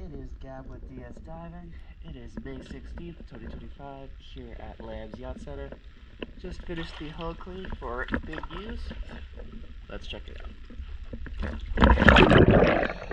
It is Gab with DS Diving. It is May 16th, 2025, here at Lamb's Yacht Center. Just finished the hull clean for big news. Let's check it out.